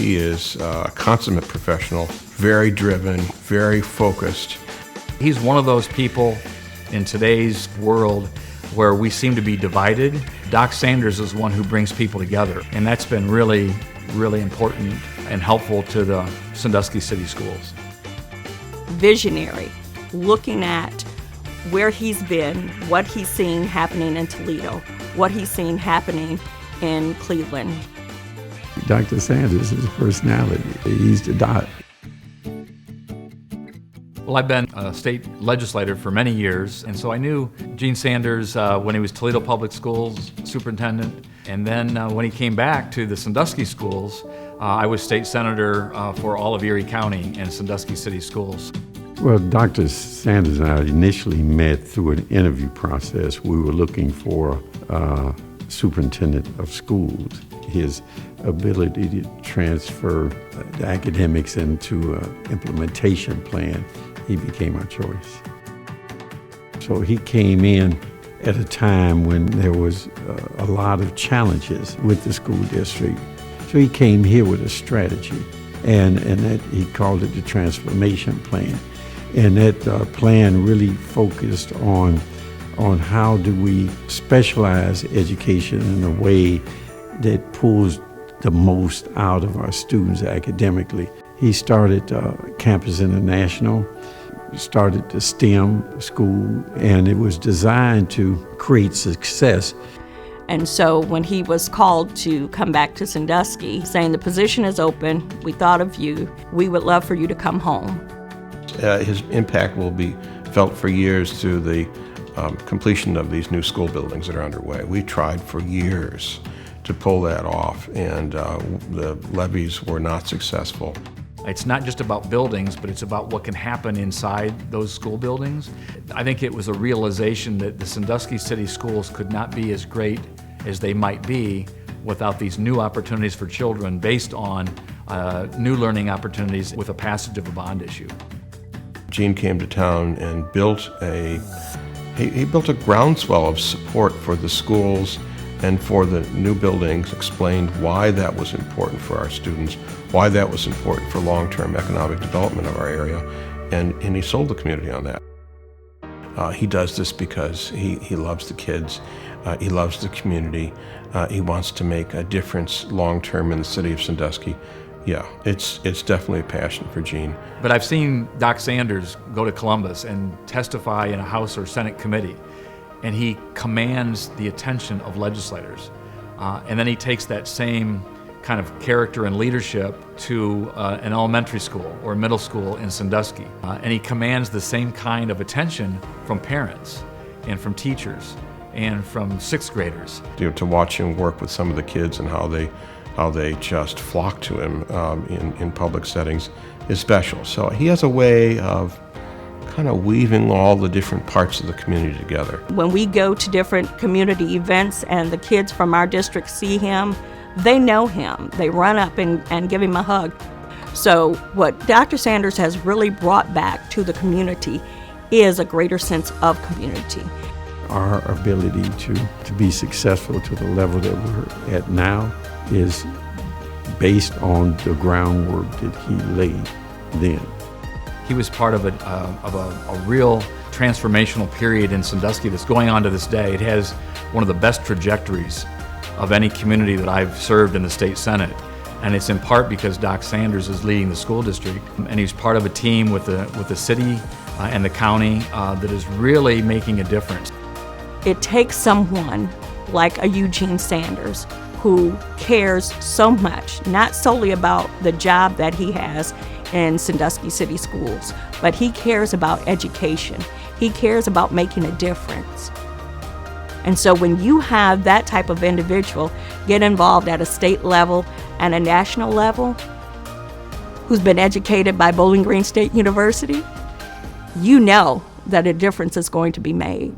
He is a consummate professional, very driven, very focused. He's one of those people in today's world where we seem to be divided. Doc Sanders is one who brings people together, and that's been really, really important and helpful to the Sandusky City Schools. Visionary, looking at where he's been, what he's seen happening in Toledo, what he's seen happening in Cleveland. Dr. Sanders is a personality. He's the doc. Well, I've been a state legislator for many years, and so I knew Gene Sanders when he was Toledo Public Schools superintendent, and then when he came back to the Sandusky Schools, I was state senator for all of Erie County and Sandusky City Schools. Well, Dr. Sanders and I initially met through an interview process. We were looking for a superintendent of schools. His ability to transfer the academics into an implementation plan, he became our choice. So he came in at a time when there was a lot of challenges with the school district. So he came here with a strategy, and that he called it the transformation plan. And that plan really focused on how do we specialize education in a way that pulls the most out of our students academically. He started Campus International, started the STEM school, and it was designed to create success. And so when he was called to come back to Sandusky, saying the position is open, we thought of you, we would love for you to come home. His impact will be felt for years through the completion of these new school buildings that are underway. We tried for years to pull that off, and the levies were not successful. It's not just about buildings, but it's about what can happen inside those school buildings. I think it was a realization that the Sandusky City Schools could not be as great as they might be without these new opportunities for children based on new learning opportunities with a passage of a bond issue. Gene came to town and built a groundswell of support for the schools and for the new buildings, explained why that was important for our students, why that was important for long-term economic development of our area, and he sold the community on that. He does this because he loves the kids, he loves the community, he wants to make a difference long-term in the city of Sandusky. Yeah, it's definitely a passion for Gene. But I've seen Doc Sanders go to Columbus and testify in a House or Senate committee, and he commands the attention of legislators. And then he takes that same kind of character and leadership to an elementary school or middle school in Sandusky. And he commands the same kind of attention from parents and from teachers and from sixth graders. To watch him work with some of the kids and how they just flock to him in public settings is special. So he has a way of kind of weaving all the different parts of the community together. When we go to different community events and the kids from our district see him, they know him. They run up and give him a hug. So what Dr. Sanders has really brought back to the community is a greater sense of community. Our ability to be successful to the level that we're at now is based on the groundwork that he laid then. He was part of a real transformational period in Sandusky that's going on to this day. It has one of the best trajectories of any community that I've served in the state senate. And it's in part because Doc Sanders is leading the school district, and he's part of a team with the city and the county that is really making a difference. It takes someone like a Eugene Sanders who cares so much, not solely about the job that he has in Sandusky City Schools, but he cares about education. He cares about making a difference. And so when you have that type of individual get involved at a state level and a national level, who's been educated by Bowling Green State University, you know that a difference is going to be made.